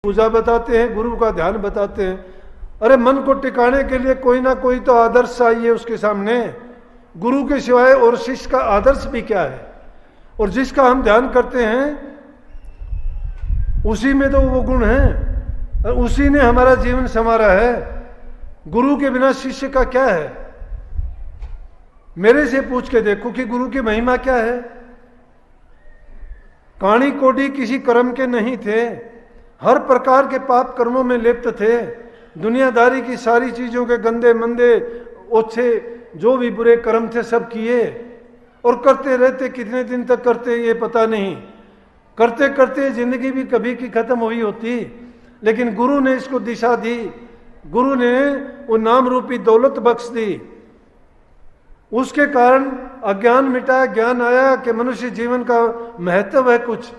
पूजा बताते हैं, गुरु का ध्यान बताते हैं। अरे मन को टिकाने के लिए कोई ना कोई तो आदर्श चाहिए उसके सामने। गुरु के सिवाय और शिष्य का आदर्श भी क्या है? और जिसका हम ध्यान करते हैं उसी में तो वो गुण है, उसी ने हमारा जीवन संवारा है। गुरु के बिना शिष्य का क्या है? मेरे से पूछ के देखो कि गुरु की महिमा क्या है। काणी कोडी किसी कर्म के नहीं थे, हर प्रकार के पाप कर्मों में लिप्त थे। दुनियादारी की सारी चीजों के गंदे मंदे ओछे जो भी बुरे कर्म थे सब किए, और करते रहते। कितने दिन तक करते ये पता नहीं, करते करते जिंदगी भी कभी की खत्म हुई होती। लेकिन गुरु ने इसको दिशा दी, गुरु ने वो नाम रूपी दौलत बख्श दी। उसके कारण अज्ञान मिटा, ज्ञान आया कि मनुष्य जीवन का महत्व है कुछ।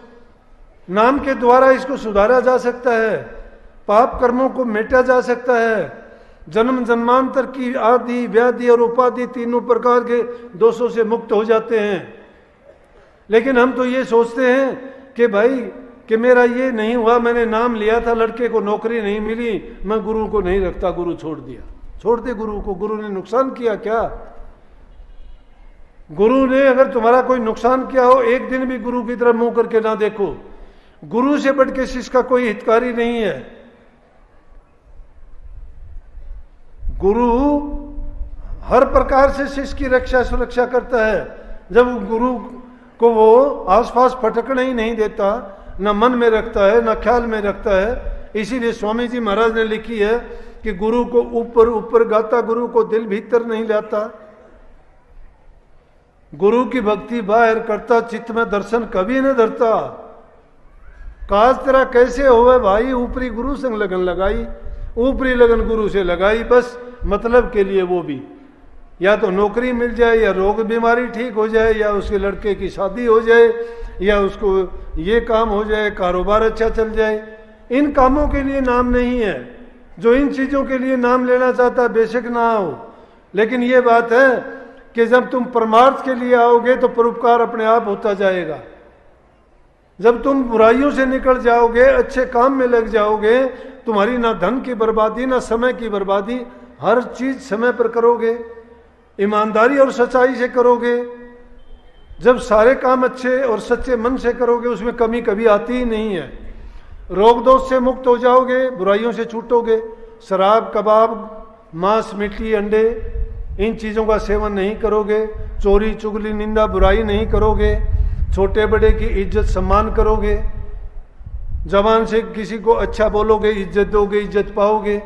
नाम के द्वारा इसको सुधारा जा सकता है, पाप कर्मों को मेटा जा सकता है। जन्म जन्मांतर की आदि व्याधि और उपाधि तीनों प्रकार के दोषों से मुक्त हो जाते हैं। लेकिन हम तो ये सोचते हैं कि भाई कि मेरा ये नहीं हुआ, मैंने नाम लिया था, लड़के को नौकरी नहीं मिली, मैं गुरु को नहीं रखता, गुरु छोड़ दिया। छोड़ दे गुरु को, गुरु ने नुकसान किया क्या? गुरु ने अगर तुम्हारा कोई नुकसान किया हो, एक दिन भी गुरु की तरफ मुंह करके ना देखो। गुरु से बढ़ के शिष्य का कोई हितकारी नहीं है। गुरु हर प्रकार से शिष्य की रक्षा सुरक्षा करता है। जब गुरु को वो आसपास फटकने ही नहीं देता, ना मन में रखता है ना ख्याल में रखता है। इसीलिए स्वामी जी महाराज ने लिखी है कि गुरु को ऊपर ऊपर गाता, गुरु को दिल भीतर नहीं लाता। गुरु की भक्ति बाहर करता, चित्त में दर्शन कभी न धरता। काज तेरा कैसे होवे भाई, ऊपरी गुरु संग लगन लगाई, ऊपरी लगन गुरु से लगाई, बस मतलब के लिए। वो भी या तो नौकरी मिल जाए, या रोग बीमारी ठीक हो जाए, या उसके लड़के की शादी हो जाए, या उसको ये काम हो जाए, कारोबार अच्छा चल जाए। इन कामों के लिए नाम नहीं है। जो इन चीजों के लिए नाम लेना चाहता बेशक ना हो, लेकिन ये बात है कि जब तुम परमार्थ के लिए आओगे तो परोपकार अपने आप होता जाएगा। जब तुम बुराइयों से निकल जाओगे, अच्छे काम में लग जाओगे, तुम्हारी ना धन की बर्बादी ना समय की बर्बादी, हर चीज समय पर करोगे, ईमानदारी और सच्चाई से करोगे। जब सारे काम अच्छे और सच्चे मन से करोगे, उसमें कमी कभी आती ही नहीं है। रोग दोष से मुक्त हो जाओगे, बुराइयों से छूटोगे। शराब, कबाब, मांस, मिट्टी, अंडे, इन चीजों का सेवन नहीं करोगे। चोरी, चुगली, निंदा, बुराई नहीं करोगे। छोटे बड़े की इज्जत सम्मान करोगे। जबान से किसी को अच्छा बोलोगे, इज्जत दोगे, इज्जत पाओगे।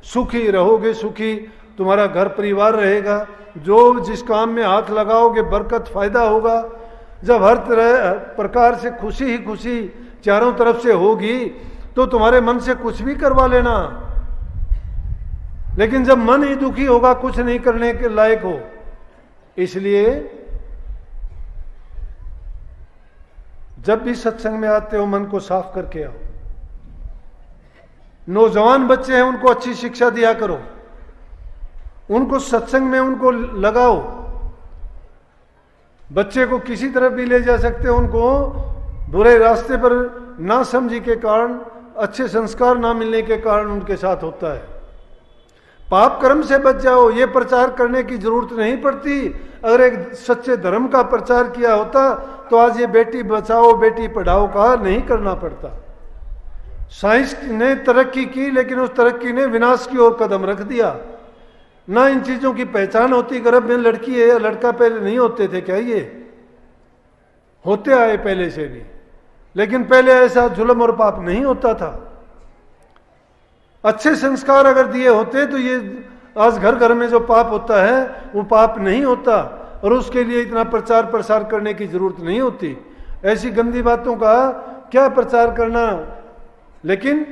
सुखी रहोगे, सुखी तुम्हारा घर परिवार रहेगा। जो जिस काम में हाथ लगाओगे बरकत फायदा होगा। जब हर तरह प्रकार से खुशी ही खुशी चारों तरफ से होगी तो तुम्हारे मन से कुछ भी करवा लेना। लेकिन जब मन ही दुखी होगा, कुछ नहीं करने के लायक हो। इसलिए जब भी सत्संग में आते हो मन को साफ करके आओ। नौजवान बच्चे हैं, उनको अच्छी शिक्षा दिया करो, उनको सत्संग में उनको लगाओ। बच्चे को किसी तरफ भी ले जा सकते हो, उनको बुरे रास्ते पर ना समझी के कारण, अच्छे संस्कार ना मिलने के कारण उनके साथ होता है। पाप कर्म से बच जाओ, ये प्रचार करने की जरूरत नहीं पड़ती। अगर एक सच्चे धर्म का प्रचार किया होता तो आज ये बेटी बचाओ बेटी पढ़ाओ का नहीं करना पड़ता। साइंस ने तरक्की की, लेकिन उस तरक्की ने विनाश की ओर कदम रख दिया। ना इन चीजों की पहचान होती। गर्भ में लड़की है या लड़का पहले नहीं होते थे क्या? ये होते आए पहले से भी, लेकिन पहले ऐसा जुल्म और पाप नहीं होता था। अच्छे संस्कार अगर दिए होते तो ये आज घर घर में जो पाप होता है वो पाप नहीं होता, और उसके लिए इतना प्रचार प्रसार करने की जरूरत नहीं होती। ऐसी गंदी बातों का क्या प्रचार करना। लेकिन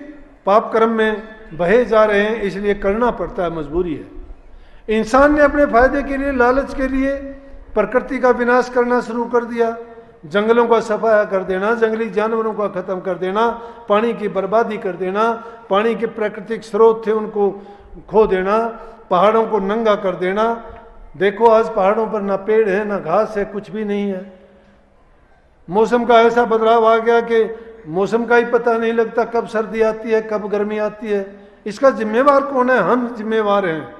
पाप कर्म में बहे जा रहे हैं, इसलिए करना पड़ता है, मजबूरी है। इंसान ने अपने फायदे के लिए, लालच के लिए प्रकृति का विनाश करना शुरू कर दिया। जंगलों का सफाया कर देना, जंगली जानवरों का खत्म कर देना, पानी की बर्बादी कर देना, पानी के प्राकृतिक स्रोत थे उनको खो देना, पहाड़ों को नंगा कर देना। देखो आज पहाड़ों पर ना पेड़ है ना घास है, कुछ भी नहीं है। मौसम का ऐसा बदलाव आ गया कि मौसम का ही पता नहीं लगता, कब सर्दी आती है कब गर्मी आती है। इसका जिम्मेवार कौन है? हम जिम्मेवार हैं।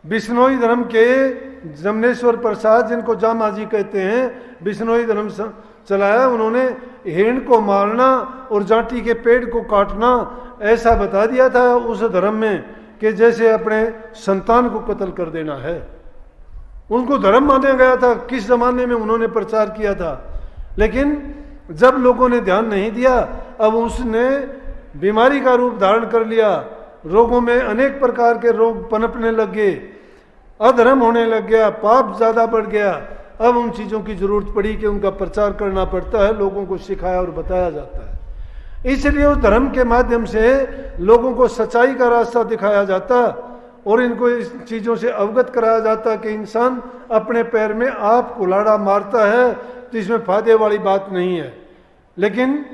बिश्नोई धर्म के जमनेश्वर प्रसाद, जिनको जामा जी कहते हैं, बिश्नोई धर्म चलाया उन्होंने। हिरण को मारना और जाटी के पेड़ को काटना ऐसा बता दिया था उस धर्म में कि जैसे अपने संतान को कत्ल कर देना है। उनको धर्म माना गया था, किस जमाने में उन्होंने प्रचार किया था। लेकिन जब लोगों ने ध्यान नहीं दिया, अब उसने बीमारी का रूप धारण कर लिया। रोगों में अनेक प्रकार के रोग पनपने लग गए, अधर्म होने लग गया, पाप ज्यादा बढ़ गया। अब उन चीजों की जरूरत पड़ी कि उनका प्रचार करना पड़ता है, लोगों को सिखाया और बताया जाता है। इसलिए उस धर्म के माध्यम से लोगों को सच्चाई का रास्ता दिखाया जाता और इनको इस चीजों से अवगत कराया जाता कि इंसान अपने पैर में आप कुल्हाड़ा मारता है तो इसमें फायदे वाली बात नहीं है। लेकिन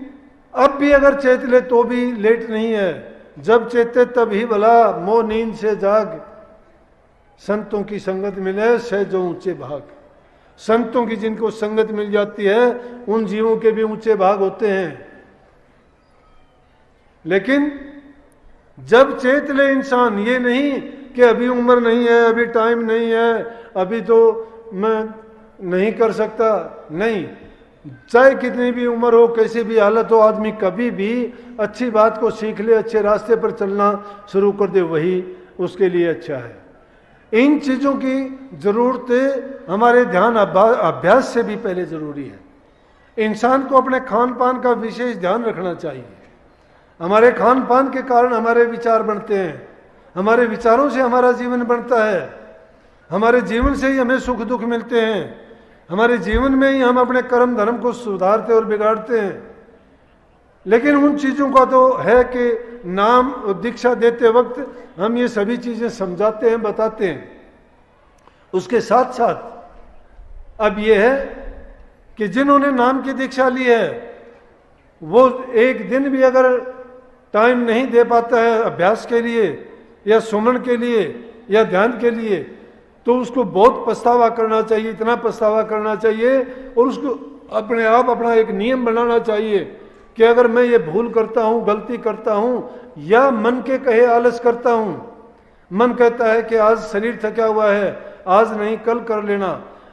अब भी अगर चेत ले तो भी लेट नहीं है। जब चेते तब ही भला, मोह नींद से जाग, संतों की संगत मिले सहजो ऊंचे भाग। संतों की जिनको संगत मिल जाती है उन जीवों के भी ऊंचे भाग होते हैं। लेकिन जब चेत ले इंसान, ये नहीं कि अभी उम्र नहीं है, अभी टाइम नहीं है, अभी तो मैं नहीं कर सकता, नहीं। चाहे कितनी भी उम्र हो, कैसी भी हालत हो, आदमी कभी भी अच्छी बात को सीख ले, अच्छे रास्ते पर चलना शुरू कर दे, वही उसके लिए अच्छा है। इन चीजों की जरूरत हमारे ध्यान अभ्यास से भी पहले जरूरी है। इंसान को अपने खान पान का विशेष ध्यान रखना चाहिए। हमारे खान पान के कारण हमारे विचार बनते हैं, हमारे विचारों से हमारा जीवन बनता है, हमारे जीवन से ही हमें सुख दुख मिलते हैं, हमारे जीवन में ही हम अपने कर्म धर्म को सुधारते और बिगाड़ते हैं। लेकिन उन चीज़ों का तो है कि नाम दीक्षा देते वक्त हम ये सभी चीज़ें समझाते हैं, बताते हैं। उसके साथ साथ अब ये है कि जिन्होंने नाम की दीक्षा ली है वो एक दिन भी अगर टाइम नहीं दे पाता है अभ्यास के लिए या सुमन के लिए या ध्यान के लिए, तो उसको बहुत पछतावा करना चाहिए, इतना पछतावा करना चाहिए और उसको अपने आप अपना एक नियम बनाना चाहिए कि अगर मैं ये भूल करता हूँ, गलती करता हूँ या मन के कहे आलस करता हूँ, मन कहता है कि आज शरीर थका हुआ है, आज नहीं कल कर लेना,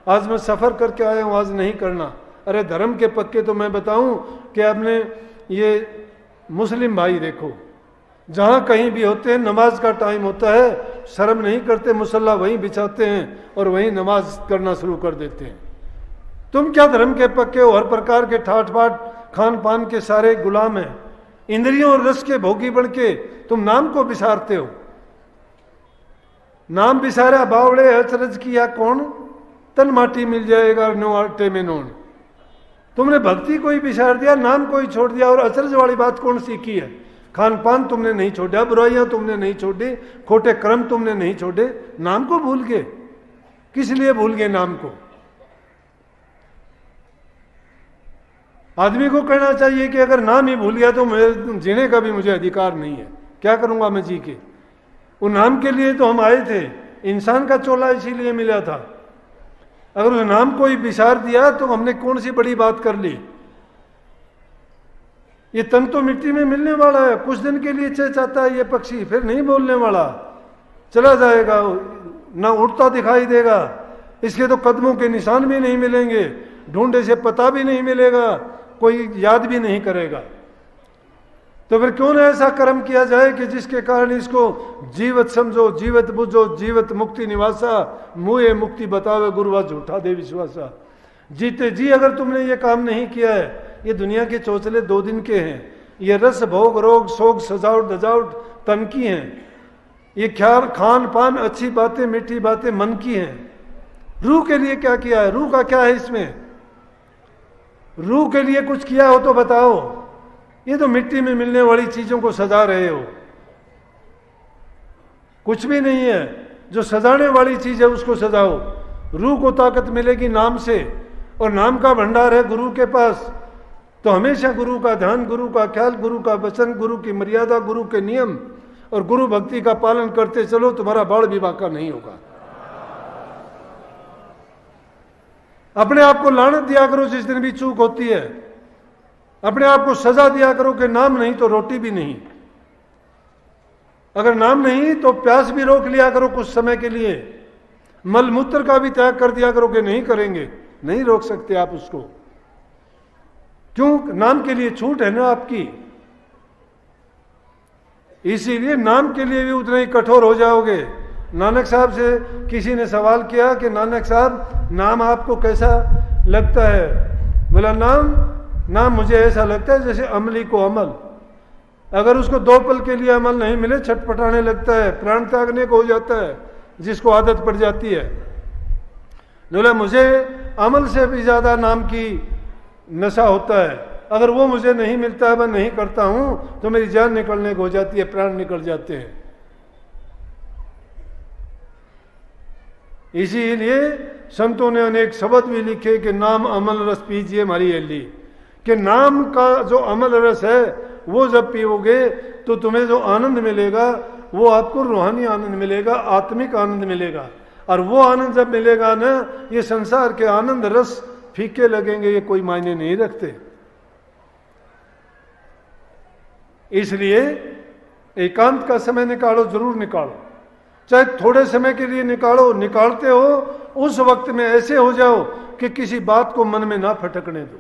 आज मैं सफ़र करके आया हूँ, आज नहीं करना। अरे धर्म के पक्के तो मैं बताऊँ कि आपने ये मुस्लिम भाई देखो, जहाँ कहीं भी होते हैं नमाज का टाइम होता है, शर्म नहीं करते, मुसल्ला वहीं बिछाते हैं और वहीं नमाज करना शुरू कर देते हैं। तुम क्या धर्म के पक्के हो? हर प्रकार के ठाट बाट खान पान के सारे गुलाम हैं, इंद्रियों और रस के भोगी बन के तुम नाम को बिसारते हो। नाम बिसारा बावड़े अचरज किया कौन, तन माटी मिल जाएगा नो आटे में नोन। तुमने भक्ति को ही बिसार दिया, नाम को ही छोड़ दिया। और अचरज वाली बात कौन सीखी है? खान पान तुमने नहीं छोड़ा, बुराइयां तुमने नहीं छोड़ी, खोटे कर्म तुमने नहीं छोड़े, नाम को भूल गए। किस लिए भूल गए नाम को? आदमी को कहना चाहिए कि अगर नाम ही भूल गया तो मेरे जीने का भी मुझे अधिकार नहीं है, क्या करूंगा मैं जी के? वो नाम के लिए तो हम आए थे, इंसान का चोला इसीलिए मिला था। अगर उस नाम को ही बिसार दिया तो हमने कौन सी बड़ी बात कर ली? ये तन तो मिट्टी में मिलने वाला है, कुछ दिन के लिए चहचहाता है ये पक्षी, फिर नहीं बोलने वाला, चला जाएगा, ना उड़ता दिखाई देगा, इसके तो कदमों के निशान भी नहीं मिलेंगे, ढूंढे से पता भी नहीं मिलेगा, कोई याद भी नहीं करेगा। तो फिर क्यों ना ऐसा कर्म किया जाए कि जिसके कारण इसको जीवत समझो, जीवत बुझो, जीवत मुक्ति निवासा, मुए मुक्ति बतावे गुरुवा झूठा दे विश्वासा। जीते जी अगर तुमने ये काम नहीं किया है, ये दुनिया के चौचले 2 दिन के हैं, ये रस भोग रोग शोक सजावट दजावट तन की हैं, ये ख्याल खान पान अच्छी बातें मीठी बातें मन की हैं। रूह के लिए क्या किया है? रूह का क्या है इसमें? रूह के लिए कुछ किया हो तो बताओ। ये तो मिट्टी में मिलने वाली चीजों को सजा रहे हो, कुछ भी नहीं है। जो सजाने वाली चीज है उसको सजाओ। रूह को ताकत मिलेगी नाम से, और नाम का भंडार है गुरु के पास। तो हमेशा गुरु का ध्यान, गुरु का ख्याल, गुरु का वचन, गुरु की मर्यादा, गुरु के नियम और गुरु भक्ति का पालन करते चलो, तुम्हारा बाढ़ भी बाका नहीं होगा। अपने आप को लानत दिया करो जिस दिन भी चूक होती है। अपने आप को सजा दिया करो कि नाम नहीं तो रोटी भी नहीं, अगर नाम नहीं तो प्यास भी रोक लिया करो कुछ समय के लिए, मल मूत्र का भी त्याग कर दिया करो कि नहीं करेंगे, नहीं रोक सकते आप उसको। क्यों? नाम के लिए छूट है ना आपकी, इसीलिए नाम के लिए भी उतने ही कठोर हो जाओगे। नानक साहब से किसी ने सवाल किया कि नानक साहब नाम आपको कैसा लगता है? बोला नाम मुझे ऐसा लगता है जैसे अमली को अमल, अगर उसको 2 पल के लिए अमल नहीं मिले छटपटाने लगता है, प्राण त्यागने को हो जाता है, जिसको आदत पड़ जाती है। बोला मुझे अमल से भी ज्यादा नाम की नशा होता है, अगर वो मुझे नहीं मिलता है, मैं नहीं करता हूं तो मेरी जान निकलने को हो जाती है, प्राण निकल जाते हैं। इसीलिए संतों ने अनेक शब्द भी लिखे कि नाम अमल रस पीजिए हमारी एली, कि नाम का जो अमल रस है वो जब पीओगे तो तुम्हें जो आनंद मिलेगा वो आपको रूहानी आनंद मिलेगा, आत्मिक आनंद मिलेगा। और वो आनंद जब मिलेगा ना, ये संसार के आनंद रस फीके लगेंगे, ये कोई मायने नहीं रखते। इसलिए एकांत का समय निकालो, जरूर निकालो, चाहे थोड़े समय के लिए निकालो। निकालते हो उस वक्त में ऐसे हो जाओ कि किसी बात को मन में ना फटकने दो,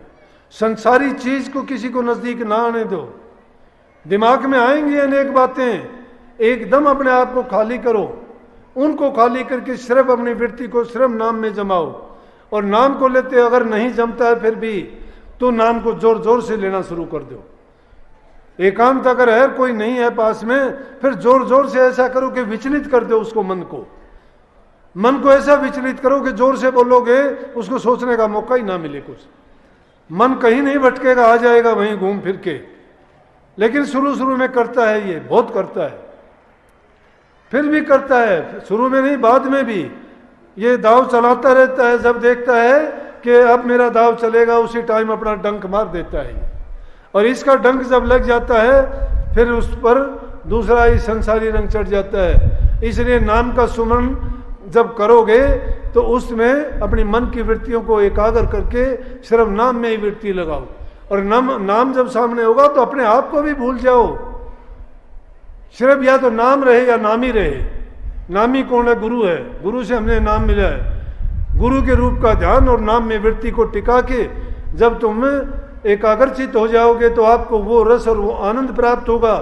संसारी चीज को किसी को नजदीक ना आने दो। दिमाग में आएंगी अनेक बातें, एकदम अपने आप को खाली करो, उनको खाली करके सिर्फ अपनी वृत्ति को सिर्फ नाम में जमाओ। और नाम को लेते अगर नहीं जमता है फिर भी, तो नाम को जोर जोर से लेना शुरू कर दो। एकांत अगर है, कोई नहीं है पास में, फिर जोर जोर से ऐसा करो कि विचलित कर दो उसको, मन को ऐसा विचलित करो कि जोर से बोलोगे उसको सोचने का मौका ही ना मिले कुछ। मन कहीं नहीं भटकेगा, आ जाएगा वहीं घूम फिर के। लेकिन शुरू में करता है, ये बहुत करता है, फिर भी करता है, शुरू में नहीं बाद में भी ये दाव चलाता रहता है। जब देखता है कि अब मेरा दाव चलेगा, उसी टाइम अपना डंक मार देता है। और इसका डंक जब लग जाता है फिर उस पर दूसरा ही संसारी रंग चढ़ जाता है। इसलिए नाम का सुमन जब करोगे तो उसमें अपनी मन की वृत्तियों को एकाग्र करके सिर्फ नाम में ही वृत्ति लगाओ। और नाम जब सामने होगा तो अपने आप को भी भूल जाओ, सिर्फ या तो नाम रहे या नाम ही रहे। नामी कौन है? गुरु है, गुरु से हमने नाम मिला है। गुरु के रूप का ध्यान और नाम में वृत्ति को टिका के जब तुम एकाग्रचित हो जाओगे तो आपको वो रस और वो आनंद प्राप्त होगा।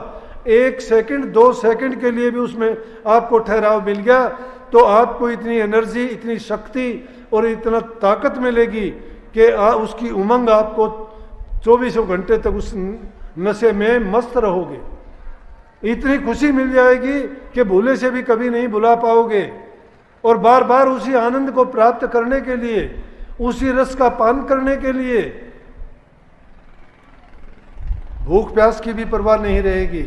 1 सेकंड 2 सेकंड के लिए भी उसमें आपको ठहराव मिल गया तो आपको इतनी एनर्जी, इतनी शक्ति और इतना ताकत मिलेगी कि उसकी उमंग आपको 24 घंटे तक उस नशे में मस्त रहोगे। इतनी खुशी मिल जाएगी कि भूले से भी कभी नहीं भुला पाओगे। और बार बार उसी आनंद को प्राप्त करने के लिए, उसी रस का पान करने के लिए भूख प्यास की भी परवाह नहीं रहेगी।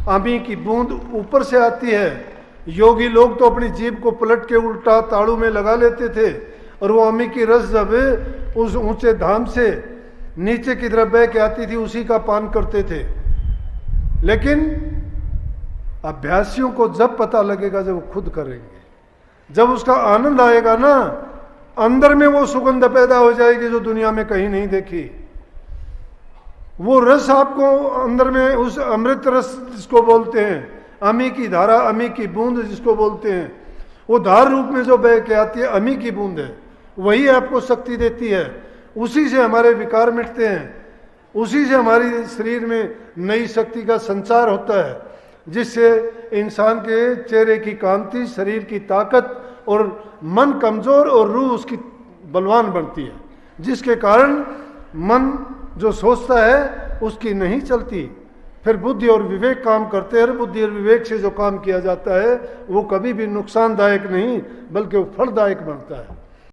आमी की बूंद ऊपर से आती है। योगी लोग तो अपनी जीभ को पलट के उल्टा ताड़ू में लगा लेते थे और वो आमी की रस जब उस ऊंचे धाम से नीचे की तरफ बह के आती थी उसी का पान करते थे। लेकिन अभ्यासियों को जब पता लगेगा जब वो खुद करेंगे, जब उसका आनंद आएगा ना, अंदर में वो सुगंध पैदा हो जाएगी जो दुनिया में कहीं नहीं देखी। वो रस आपको अंदर में, उस अमृत रस जिसको बोलते हैं, अमी की धारा, अमी की बूंद जिसको बोलते हैं, वो धार रूप में जो बह के आती है, अमी की बूंद है, वही आपको शक्ति देती है। उसी से हमारे विकार मिटते हैं, उसी से हमारी शरीर में नई शक्ति का संचार होता है, जिससे इंसान के चेहरे की कांति, शरीर की ताकत और मन कमजोर और रूह उसकी बलवान बनती है। जिसके कारण मन जो सोचता है उसकी नहीं चलती, फिर बुद्धि और विवेक काम करते हैं। बुद्धि और विवेक से जो काम किया जाता है वो कभी भी नुकसानदायक नहीं बल्कि वो फलदायक बनता है।